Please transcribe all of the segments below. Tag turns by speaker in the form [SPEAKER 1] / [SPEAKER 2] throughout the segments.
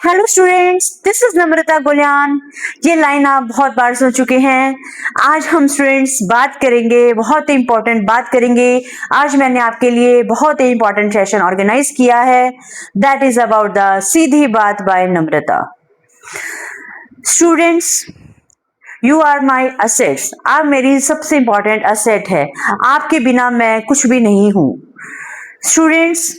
[SPEAKER 1] Hello students, this is नम्रता गुलियान। ये line आप बहुत बार सुन चुके हैं। आज हम स्टूडेंट्स बात करेंगे, बहुत ही इंपॉर्टेंट बात करेंगे। आज मैंने आपके लिए बहुत ही इंपॉर्टेंट सेशन ऑर्गेनाइज किया है, दैट इज अबाउट द सीधी बात बाय Namrata. Students, you are my assets. आप मेरी सबसे इंपॉर्टेंट असेट है। आपके बिना मैं कुछ भी नहीं हूँ। स्टूडेंट्स,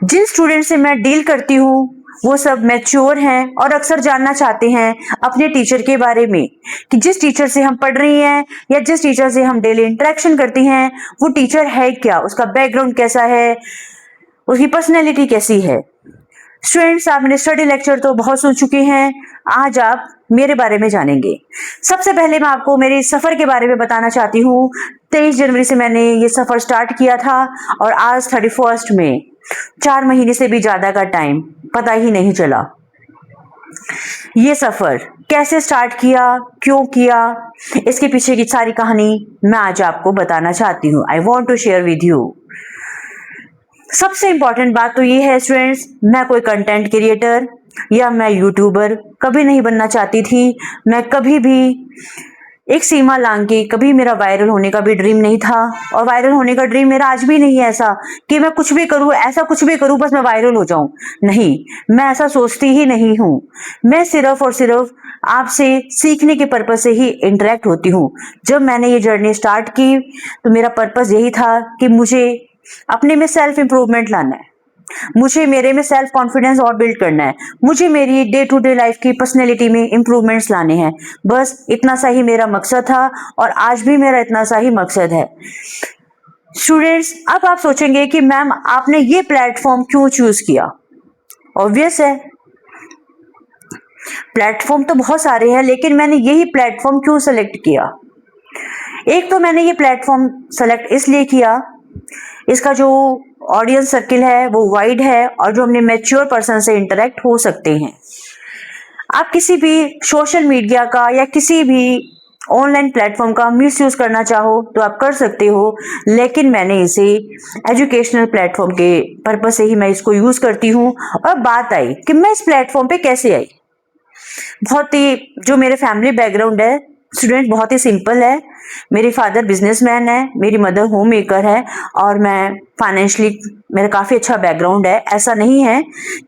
[SPEAKER 1] जिन स्टूडेंट से मैं डील करती हूँ वो सब मैच्योर हैं और अक्सर जानना चाहते हैं अपने टीचर के बारे में कि जिस टीचर से हम पढ़ रही हैं या जिस टीचर से हम डेली इंटरेक्शन करती हैं वो टीचर है क्या, उसका बैकग्राउंड कैसा है, उसकी पर्सनैलिटी कैसी है। स्टूडेंट्स, आप मेरे स्टडी लेक्चर तो बहुत सुन चुके हैं, आज आप मेरे बारे में जानेंगे। सबसे पहले मैं आपको मेरे सफर के बारे में बताना चाहती हूँ। 23 जनवरी से मैंने ये सफर स्टार्ट किया था और आज 31 में 4 महीने से भी ज्यादा का टाइम पता ही नहीं चला। ये सफर कैसे स्टार्ट किया, क्यों किया, इसके पीछे की सारी कहानी मैं आज आपको बताना चाहती हूँ। I want to share with you. सबसे इंपॉर्टेंट बात तो ये है स्टूडेंट्स, मैं कोई कंटेंट क्रिएटर या मैं यूट्यूबर कभी नहीं बनना चाहती थी। मैं कभी भी एक सीमा लांग के कभी मेरा वायरल होने का भी ड्रीम नहीं था और वायरल होने का ड्रीम मेरा आज भी नहीं है ऐसा कि मैं कुछ भी करूं, ऐसा कुछ भी करूं बस मैं वायरल हो जाऊं। नहीं, मैं ऐसा सोचती ही नहीं हूं। मैं सिर्फ और सिर्फ आपसे सीखने के पर्पज से ही इंटरेक्ट होती हूं। जब मैंने ये जर्नी स्टार्ट की तो मेरा पर्पज यही था कि मुझे अपने में सेल्फ इंप्रूवमेंट लाना है, मुझे मेरे में सेल्फ कॉन्फिडेंस और बिल्ड करना है, मुझे मेरी डे टू डे लाइफ की पर्सनैलिटी में इंप्रूवमेंट्स लाने हैं। बस इतना सा ही मेरा मकसद था और आज भी मेरा इतना सा ही मकसद है। स्टूडेंट्स, अब आप सोचेंगे कि मैम आपने ये प्लेटफॉर्म क्यों चूज किया। ऑब्वियस है, प्लेटफॉर्म तो बहुत सारे हैं लेकिन मैंने यही प्लेटफॉर्म क्यों सेलेक्ट किया। एक तो मैंने ये प्लेटफॉर्म सेलेक्ट इसलिए किया, इसका जो ऑडियंस सर्किल है वो वाइड है और जो हमने मैच्योर पर्सन से इंटरेक्ट हो सकते हैं। आप किसी भी सोशल मीडिया का या किसी भी ऑनलाइन प्लेटफॉर्म का मिसयूज करना चाहो तो आप कर सकते हो, लेकिन मैंने इसे एजुकेशनल प्लेटफॉर्म के पर्पज से ही मैं इसको यूज करती हूँ। और बात आई कि मैं इस प्लेटफॉर्म पे कैसे आई। बहुत ही जो मेरे फैमिली बैकग्राउंड है स्टूडेंट, बहुत ही सिंपल है। मेरे फादर बिजनेसमैन है, मेरी मदर होम मेकर है और मैं फाइनेंशियली मेरा काफ़ी अच्छा बैकग्राउंड है। ऐसा नहीं है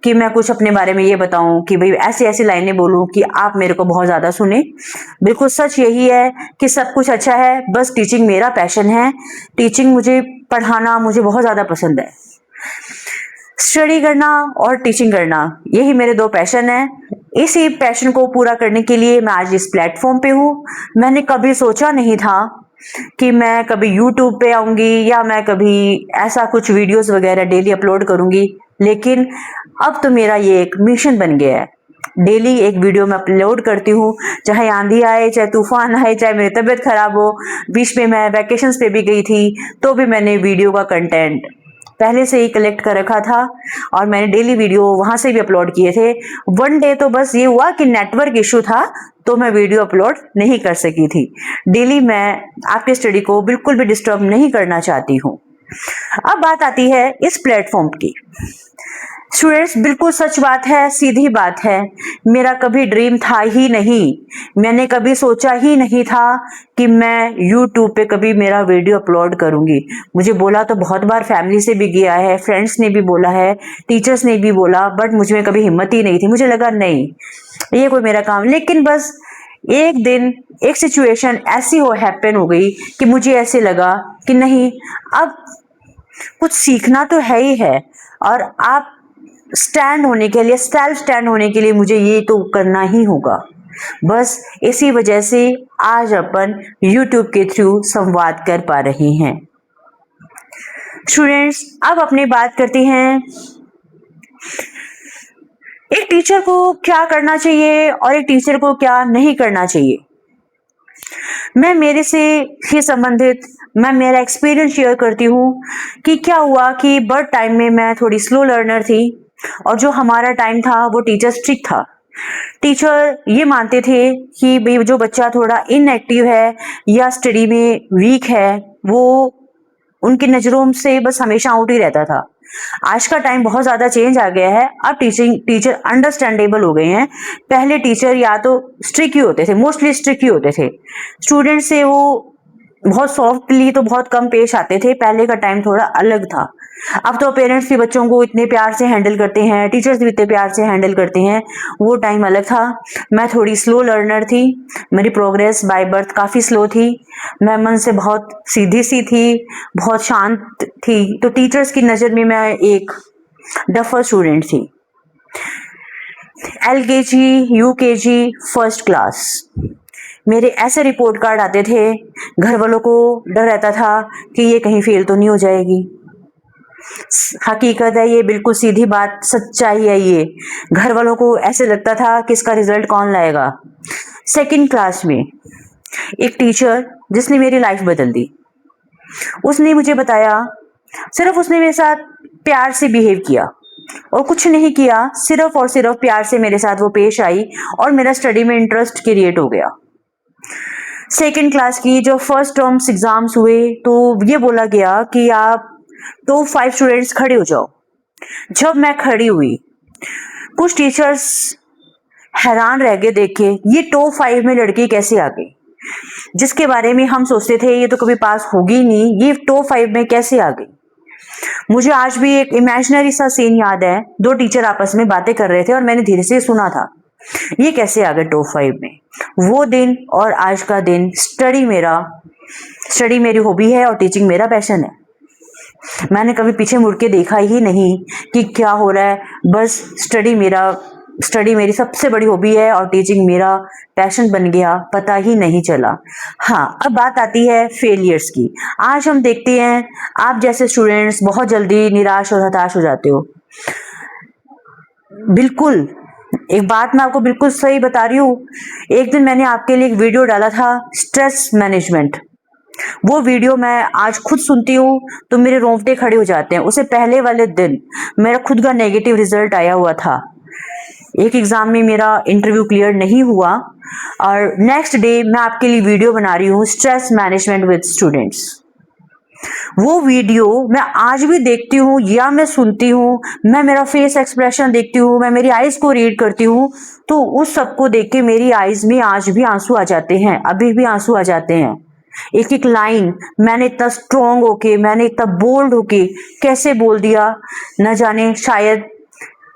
[SPEAKER 1] कि मैं कुछ अपने बारे में ये बताऊं कि भाई ऐसी ऐसी लाइनें बोलूं कि आप मेरे को बहुत ज़्यादा सुने। बिल्कुल सच यही है कि सब कुछ अच्छा है, बस टीचिंग मेरा पैशन है। टीचिंग, मुझे पढ़ाना मुझे बहुत ज़्यादा पसंद है। स्टडी करना और टीचिंग करना, यही मेरे दो पैशन है। इसी पैशन को पूरा करने के लिए मैं आज इस प्लेटफॉर्म पे हूँ। मैंने कभी सोचा नहीं था कि मैं कभी यूट्यूब पे आऊंगी या मैं कभी ऐसा कुछ वीडियोस वगैरह डेली अपलोड करूंगी, लेकिन अब तो मेरा ये एक मिशन बन गया है। डेली एक वीडियो मैं अपलोड करती हूँ, चाहे आंधी आए, चाहे तूफान आए, चाहे मेरी तबीयत खराब हो। बीच में मैं वैकेशंस पे भी गई थी तो भी मैंने वीडियो का कंटेंट पहले से ही कलेक्ट कर रखा था और मैंने डेली वीडियो वहां से भी अपलोड किए थे। वन डे तो बस ये हुआ कि नेटवर्क इशू था तो मैं वीडियो अपलोड नहीं कर सकी थी। डेली मैं आपके स्टडी को बिल्कुल भी डिस्टर्ब नहीं करना चाहती हूँ। अब बात आती है इस प्लेटफॉर्म की। स्टूडेंट्स, बिल्कुल सच बात है, सीधी बात है, मेरा कभी ड्रीम था ही नहीं। मैंने कभी सोचा ही नहीं था कि मैं YouTube पे कभी मेरा वीडियो अपलोड करूंगी। मुझे बोला तो बहुत बार फैमिली से भी गया है, फ्रेंड्स ने भी बोला है, टीचर्स ने भी बोला, बट मुझ में कभी हिम्मत ही नहीं थी। मुझे लगा नहीं ये कोई मेरा काम। लेकिन बस एक दिन एक सिचुएशन ऐसी हैपन हो गई कि मुझे ऐसे लगा कि नहीं, अब कुछ सीखना तो है ही है और आप स्टैंड होने के लिए, सेल्फ स्टैंड होने के लिए मुझे ये तो करना ही होगा। बस इसी वजह से आज अपन YouTube के थ्रू संवाद कर पा रहे हैं। स्टूडेंट्स, अब अपनी बात करते हैं एक टीचर को क्या करना चाहिए और एक टीचर को क्या नहीं करना चाहिए। मैं मेरे से ही संबंधित मैं मेरा एक्सपीरियंस शेयर करती हूँ कि क्या हुआ कि बर्थ टाइम में मैं थोड़ी स्लो लर्नर थी और जो हमारा टाइम था वो टीचर स्ट्रिक्ट था। टीचर ये मानते थे कि भाई जो बच्चा थोड़ा इनएक्टिव है या स्टडी में वीक है वो उनकी नज़रों से बस हमेशा आउट ही रहता था। आज का टाइम बहुत ज्यादा चेंज आ गया है। अब टीचर अंडरस्टैंडेबल हो गए हैं। पहले टीचर या तो स्ट्रिक्ट ही होते थे, मोस्टली स्ट्रिक्ट ही होते थे, स्टूडेंट से वो बहुत सॉफ्टली तो बहुत कम पेश आते थे। पहले का टाइम थोड़ा अलग था। अब तो पेरेंट्स भी बच्चों को इतने प्यार से हैंडल करते हैं, टीचर्स भी इतने प्यार से हैंडल करते हैं। वो टाइम अलग था। मैं थोड़ी स्लो लर्नर थी, मेरी प्रोग्रेस बाय बर्थ काफी स्लो थी। मैं मन से बहुत सीधी सी थी, बहुत शांत थी, तो टीचर्स की नजर में मैं एक डफर स्टूडेंट थी। LKG, UKG, फर्स्ट क्लास, मेरे ऐसे रिपोर्ट कार्ड आते थे, घर वालों को डर रहता था कि ये कहीं फेल तो नहीं हो जाएगी। हकीकत है ये, बिल्कुल सीधी बात, सच्चाई है ये। घर वालों को ऐसे लगता था कि इसका रिजल्ट कौन लाएगा। सेकंड क्लास में एक टीचर जिसने मेरी लाइफ बदल दी, उसने मुझे बताया, सिर्फ उसने मेरे साथ प्यार से बिहेव किया और कुछ नहीं किया, सिर्फ और सिर्फ प्यार से मेरे साथ वो पेश आई और मेरा स्टडी में इंटरेस्ट क्रिएट हो गया। सेकेंड क्लास की जो फर्स्ट टर्म्स एग्जाम्स हुए तो ये बोला गया कि आप टॉप 5 स्टूडेंट्स खड़े हो जाओ। जब मैं खड़ी हुई, कुछ टीचर्स हैरान रह गए देख के, ये टॉप 5 में लड़की कैसे आ गई, जिसके बारे में हम सोचते थे ये तो कभी पास होगी नहीं, ये टॉप 5 में कैसे आ गई। मुझे आज भी एक इमेजिनरी सा सीन याद है। 2 टीचर आपस में बातें कर रहे थे और मैंने धीरे से सुना था, ये कैसे आ गए टॉप 5 में। वो दिन और आज का दिन, स्टडी मेरी हॉबी है और टीचिंग मेरा पैशन है। मैंने कभी पीछे मुड़ के देखा ही नहीं कि क्या हो रहा है, बस स्टडी मेरी सबसे बड़ी हॉबी है और टीचिंग मेरा पैशन बन गया, पता ही नहीं चला। हाँ, अब बात आती है फेलियर्स की। आज हम देखते हैं आप जैसे स्टूडेंट्स बहुत जल्दी निराश और हताश हो जाते हो। बिल्कुल, एक बात मैं आपको बिल्कुल सही बता रही हूँ। एक दिन मैंने आपके लिए एक वीडियो डाला था, स्ट्रेस मैनेजमेंट। वो वीडियो मैं आज खुद सुनती हूँ तो मेरे रोंगटे खड़े हो जाते हैं। उससे पहले वाले दिन मेरा खुद का नेगेटिव रिजल्ट आया हुआ था। एक एग्जाम में मेरा इंटरव्यू क्लियर नहीं हुआ और नेक्स्ट डे मैं आपके लिए वीडियो बना रही हूँ, स्ट्रेस मैनेजमेंट विद स्टूडेंट्स। वो वीडियो मैं आज भी देखती हूँ या मैं सुनती हूँ, मैं मेरा फेस एक्सप्रेशन देखती हूँ, मैं मेरी आईज को रीड करती हूँ, तो उस सबको देख के मेरी आईज में आज भी आंसू आ जाते हैं, अभी भी आंसू आ जाते हैं। एक एक लाइन मैंने इतना स्ट्रॉन्ग होके, मैंने इतना बोल्ड होके कैसे बोल दिया, न जाने, शायद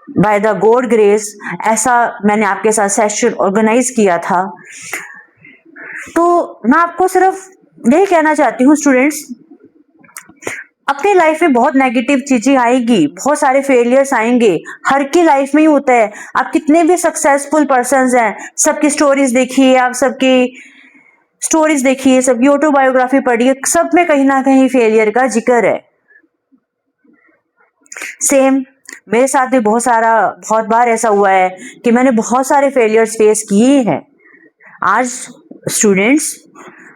[SPEAKER 1] बाय द गॉड ग्रेस ऐसा मैंने आपके साथ सेशन ऑर्गेनाइज किया था। तो मैं आपको सिर्फ यही कहना चाहती हूँ स्टूडेंट्स, अपनी लाइफ में बहुत नेगेटिव चीजें आएगी, बहुत सारे फेलियर्स आएंगे, हर की लाइफ में ही होता है। आप कितने भी सक्सेसफुल पर्सन्स हैं, सबकी स्टोरीज देखिए, आप सबकी स्टोरीज देखिए, सबकी ऑटोबायोग्राफी पढ़िए, सब में कहीं ना कहीं फेलियर का जिक्र है। सेम मेरे साथ भी बहुत बार ऐसा हुआ है कि मैंने बहुत सारे फेलियर्स फेस किए हैं। आज स्टूडेंट्स,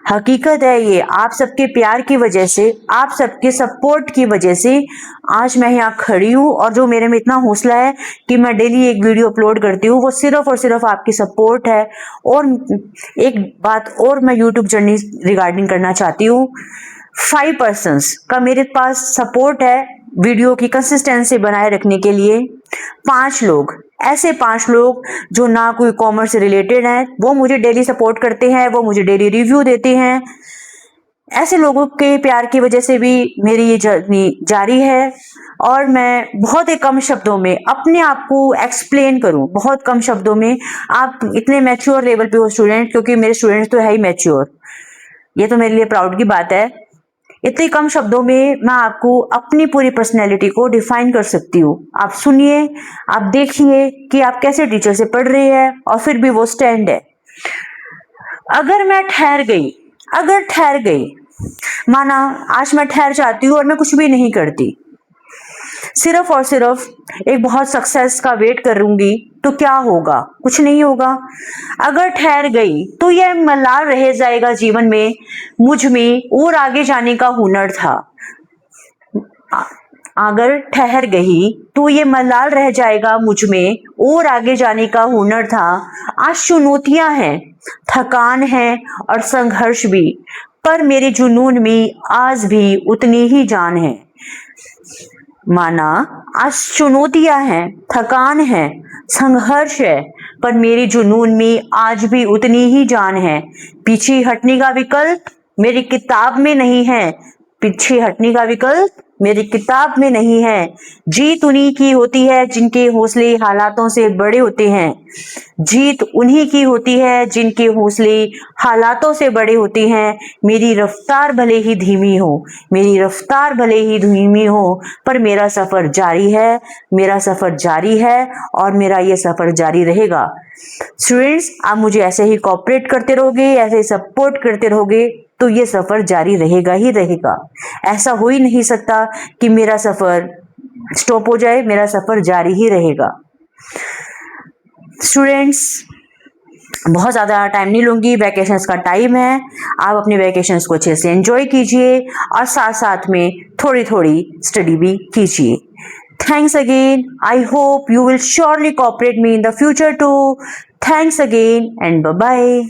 [SPEAKER 1] हकीकत है ये, आप सबके प्यार की वजह से, आप सबके सपोर्ट की वजह से आज मैं यहाँ खड़ी हूँ और जो मेरे में इतना हौसला है कि मैं डेली एक वीडियो अपलोड करती हूँ, वो सिर्फ और सिर्फ आपकी सपोर्ट है। और एक बात और मैं यूट्यूब जर्नी रिगार्डिंग करना चाहती हूँ, 5 पर्सन्स का मेरे पास सपोर्ट है वीडियो की कंसिस्टेंसी बनाए रखने के लिए। 5 लोग, ऐसे 5 लोग जो ना कोई कॉमर्स से रिलेटेड हैं, वो मुझे डेली सपोर्ट करते हैं, वो मुझे डेली रिव्यू देते हैं। ऐसे लोगों के प्यार की वजह से भी मेरी ये जर्नी जारी है और मैं बहुत ही कम शब्दों में अपने आप को एक्सप्लेन करूं, बहुत कम शब्दों में। आप इतने मैच्योर लेवल पे हो स्टूडेंट, क्योंकि मेरे स्टूडेंट्स तो है ही मैच्योर, ये तो मेरे लिए प्राउड की बात है। इतने कम शब्दों में मैं आपको अपनी पूरी पर्सनैलिटी को डिफाइन कर सकती हूँ। आप सुनिए, आप देखिए कि आप कैसे टीचर से पढ़ रहे हैं और फिर भी वो स्टैंड है। अगर मैं ठहर गई, माना आज मैं ठहर जाती हूँ और मैं कुछ भी नहीं करती, सिर्फ और सिर्फ एक बहुत सक्सेस का वेट करूंगी, तो क्या होगा? कुछ नहीं होगा। अगर ठहर गई तो यह मलाल रह जाएगा जीवन में, मुझ में और आगे जाने का हुनर था। अगर ठहर गई तो ये मलाल रह जाएगा मुझ में और आगे जाने का हुनर था। आज चुनौतियां हैं, थकान है और संघर्ष भी, पर मेरे जुनून में आज भी उतनी ही जान है। माना आज चुनौतियां हैं, थकान है, संघर्ष है, पर मेरे जुनून में आज भी उतनी ही जान है। पीछे हटने का विकल्प मेरी किताब में नहीं है, पीछे हटने का विकल्प मेरी किताब में नहीं है। जीत उन्हीं की होती है जिनके हौसले हालातों से बड़े होते हैं। जीत उन्हीं की होती है जिनके हौसले हालातों से बड़े होते हैं। मेरी रफ्तार भले ही धीमी हो, मेरी रफ्तार भले ही धीमी हो, पर मेरा सफर जारी है, मेरा सफर जारी है और मेरा ये सफर जारी रहेगा। स्टूडेंट्स, आप मुझे ऐसे ही कोऑपरेट करते रहोगे, ऐसे ही सपोर्ट करते रहोगे तो ये सफर जारी रहेगा ही रहेगा। ऐसा हो ही नहीं सकता कि मेरा सफर स्टॉप हो जाए, मेरा सफर जारी ही रहेगा। स्टूडेंट्स, बहुत ज़्यादा टाइम नहीं लूँगी, वैकेशंस का टाइम है। आप अपने वैकेशंस को अच्छे से एंजॉय कीजिए और साथ साथ में थोड़ी थोड़ी स्टडी भी कीजिए। Thanks again. I hope you will surely cooperate me in the future too. Thanks again and bye-bye.